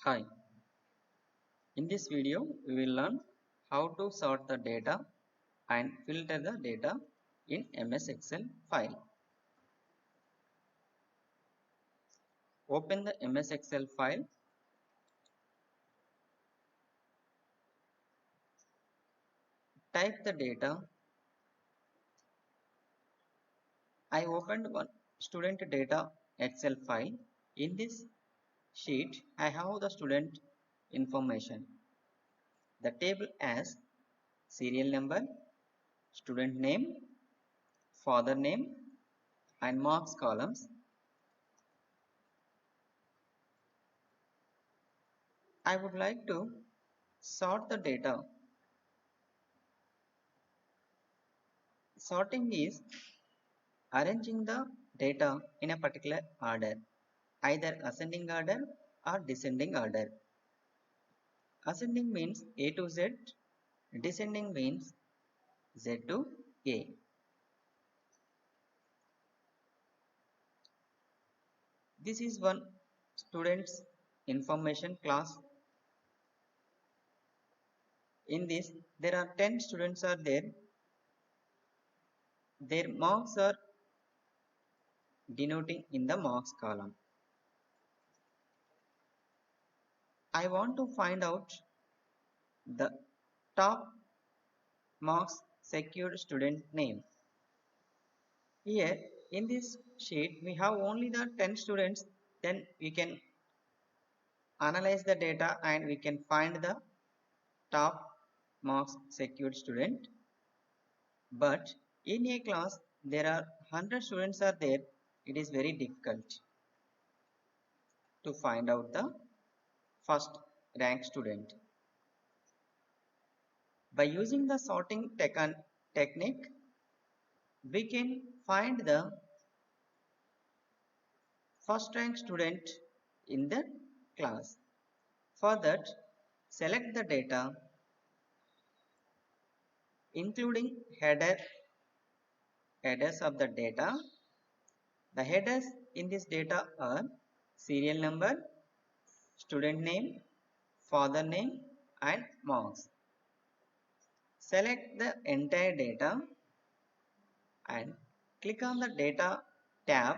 Hi, in this video we will learn how to sort the data and filter the data in MS Excel file. Open the MS Excel file, type the data. I opened one student data Excel file. In this sheet I have the student information. The table has serial number, student name, father name and marks columns. I would like to sort the data. Sorting is arranging the data in a particular order, either ascending order or descending order. Ascending means A to Z, descending means Z to A. This is one student's information class. In this, there are 10 students are there. Their marks are denoting in the marks column. I want to find out the top marks secured student name. Here in this sheet we have only the 10 students, then we can analyze the data and we can find the top marks secured student. But in a class there are 100 students are there, it is very difficult to find out the first rank student. By using the sorting technique we can find the first rank student in the class. For that, select the data including headers of the data. The headers in this data are serial number, student name, father name and marks. Select the entire data and click on the data tab.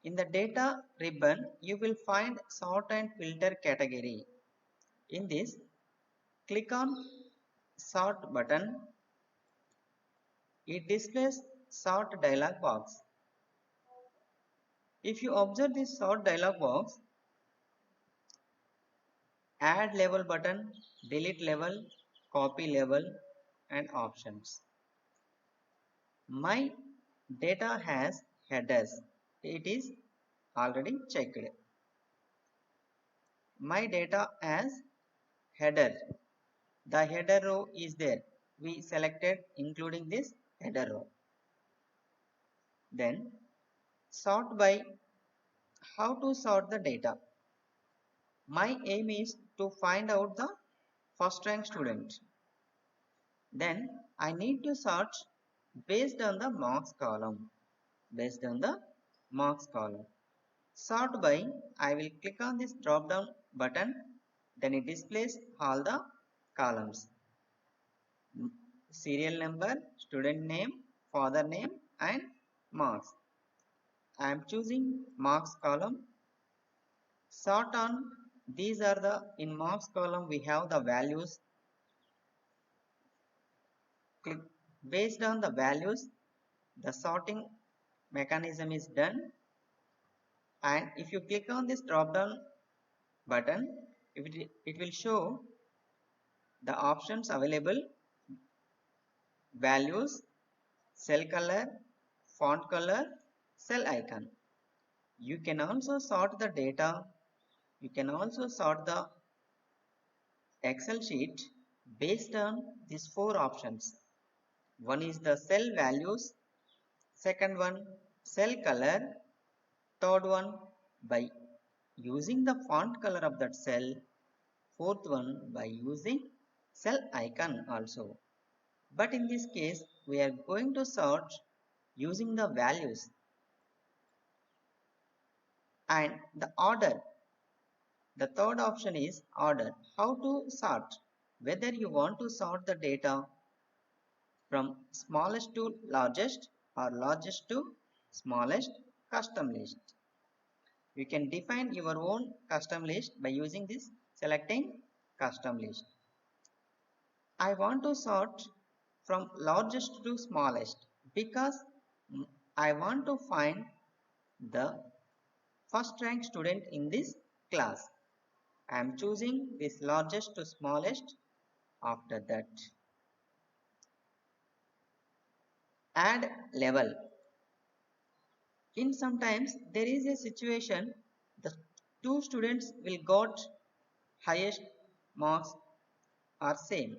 In the data ribbon, you will find sort and filter category. In this, click on sort button. It displays sort dialog box. If you observe this sort dialog box, add label button, delete label, copy label and options. My data has headers. It is already checked. My data has header. The header row is there. We selected including this header row. Then sort by. How to sort the data? My aim is to find out the first rank student. Then I need to sort based on the marks column. Based on the marks column. Sort by, I will click on this drop down button. Then it displays all the columns. Serial number, student name, father name and marks. I am choosing marks column. Sort on, these are the, in marks column we have the values. Click based on the values, the sorting mechanism is done. And if you click on this drop down button, it will show the options available: values, cell color, font color, cell icon. You can also sort the data. You can also sort the Excel sheet based on these four options. One is the cell values, second one cell color, third one by using the font color of that cell, fourth one by using cell icon also. But in this case we are going to sort using the values and the order. The third option is order. How to sort. Whether you want to sort the data from smallest to largest or largest to smallest custom list. You can define your own custom list by using this selecting custom list. I want to sort from largest to smallest because I want to find the first rank student in this class. I am choosing this largest to smallest. After that, add level. In sometimes there is a situation the two students will got highest marks are same.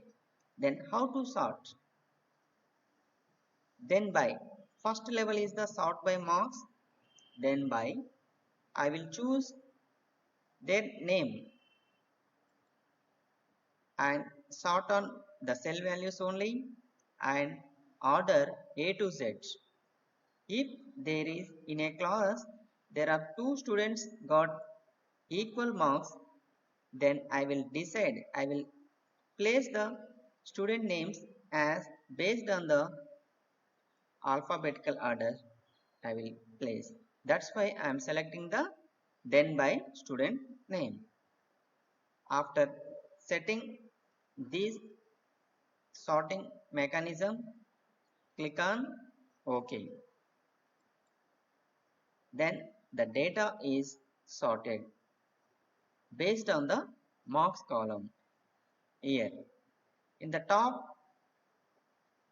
Then how to sort? Then by first level is the sort by marks. Then by I will choose their name and sort on the cell values only and order A to Z. If there is in a class there are two students got equal marks, then I will decide I will place the student names as based on the alphabetical order I will place. That's why I am selecting the then by student name. After setting this sorting mechanism, click on OK. Then the data is sorted based on the marks column. Here in the top,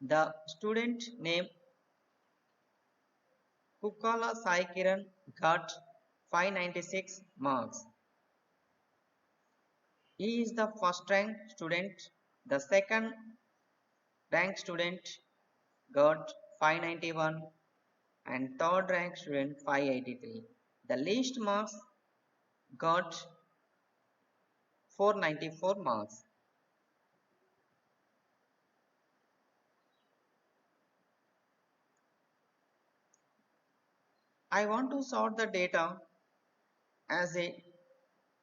the student name Kukala Sai Kiran got 596 marks. He is the first rank student. The second rank student got 591 and third rank student 583. The least marks got 494 marks. I want to sort the data as a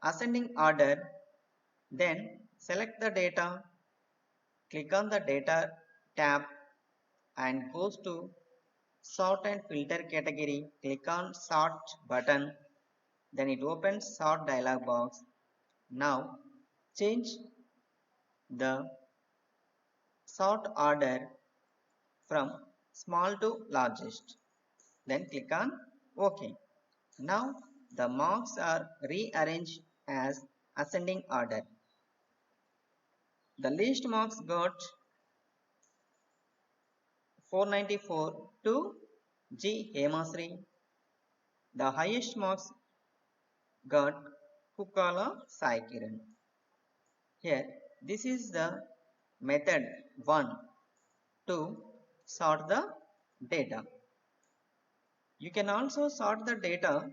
ascending order. Then select the data, click on the data tab and goes to sort and filter category. Click on sort button. Then it opens sort dialog box. Now change the sort order from small to largest. Then click on OK. Now the marks are rearranged as ascending order. The least marks got 494 to G. Hemasri. The highest marks got Kukala Sai Kiran. Here, this is the method 1 to sort the data. You can also sort the data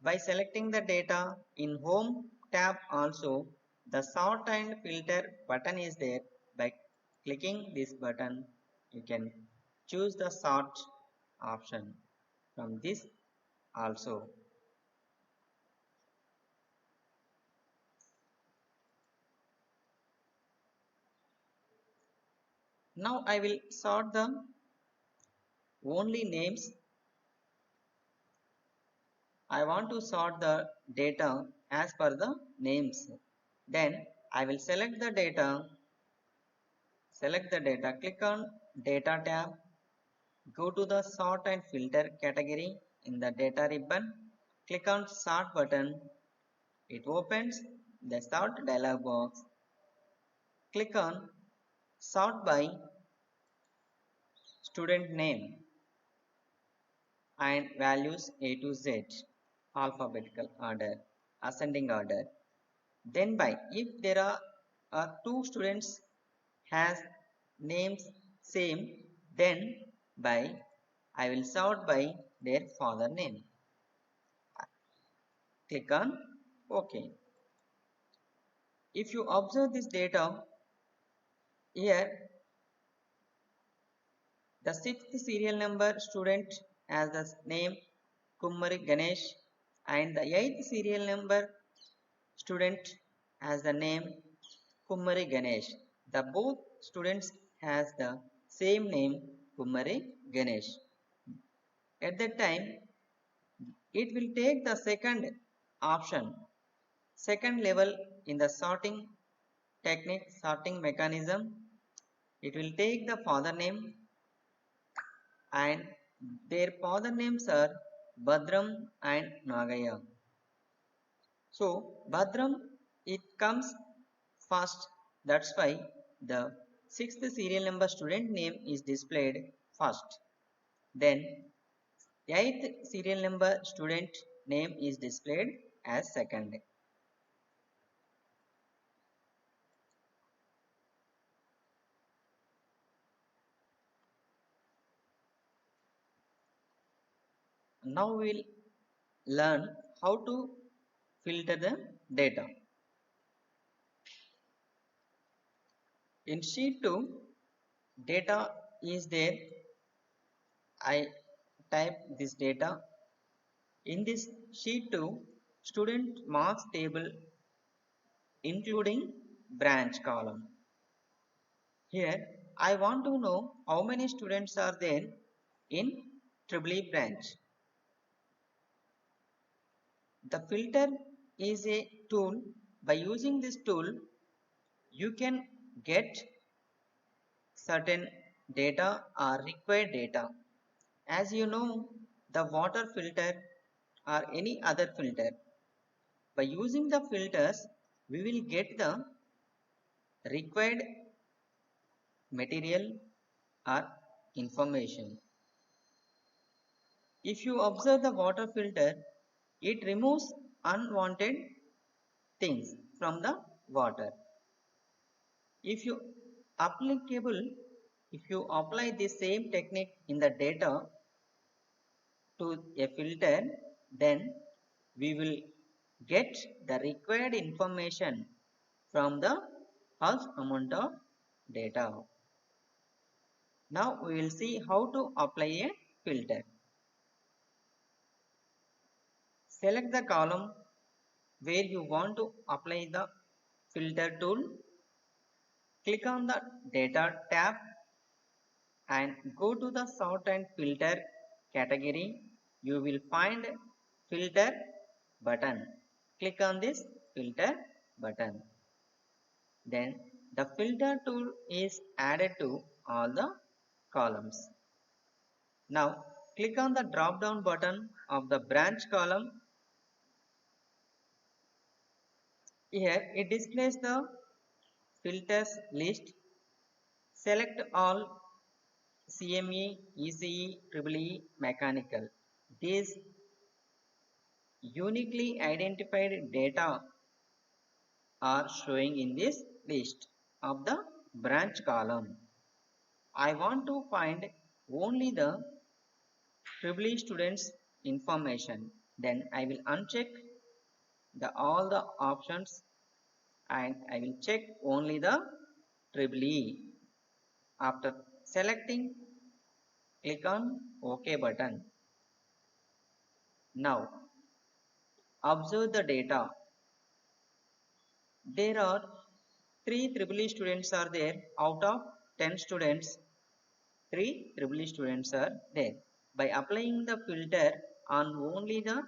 by selecting the data in Home tab. Also, the sort and filter button is there. By clicking this button, you can choose the sort option from this also. Now I will sort the only names. I want to sort the data as per the names. Then I will select the data, click on data tab, go to the sort and filter category in the data ribbon, click on sort button. It opens the sort dialog box. Click on sort by student name and values A to Z, alphabetical order, ascending order. Then by if there are two students has names same, then by I will sort by their father name. Click on OK. If you observe this data, here the sixth serial number student has the name Kummari Ganesh and the 8th serial number student has the name Kummari Ganesh. The both students has the same name Kummari Ganesh. At that time, it will take the second option, second level in the sorting technique, sorting mechanism. It will take the father name and their father names are Badram and Nagaya. So Badram it comes first, that's why the 6th serial number student name is displayed first. Then 8th serial number student name is displayed as second. Now we'll learn how to filter the data. In sheet 2, data is there. I type this data. In this sheet 2, student marks table including branch column. Here I want to know how many students are there in EEE branch. The filter is a tool. By using this tool, you can get certain data or required data. As you know, the water filter or any other filter. By using the filters, we will get the required material or information. If you observe the water filter, it removes unwanted things from the water. If you applicable, if you apply the same technique in the data to a filter, then we will get the required information from the first amount of data. Now we will see how to apply a filter. Select the column where you want to apply the filter tool. Click on the data tab and go to the sort and filter category. You will find filter button. Click on this filter button. Then the filter tool is added to all the columns. Now click on the drop down button of the branch column. Here it displays the filters list. Select all CME, ECE, EEE, mechanical. These uniquely identified data are showing in this list of the branch column. I want to find only the EEE students information. Then I will uncheck all the options and I will check only the EEE. After selecting, click on OK button. Now observe the data. There are 3 EEE students are there out of 10 students. 3 EEE students are there. By applying the filter on only the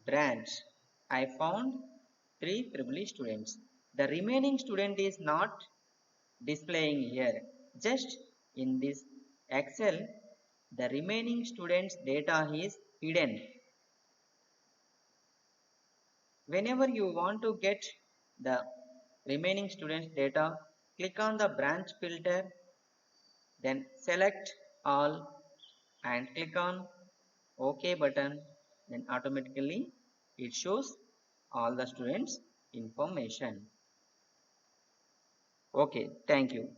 branch, I found 3 EEE students. The remaining student is not displaying here. Just in this Excel, the remaining students data is hidden. Whenever you want to get the remaining students data, click on the branch filter, then select all and click on OK button, then automatically it shows all the students information. Okay, thank you.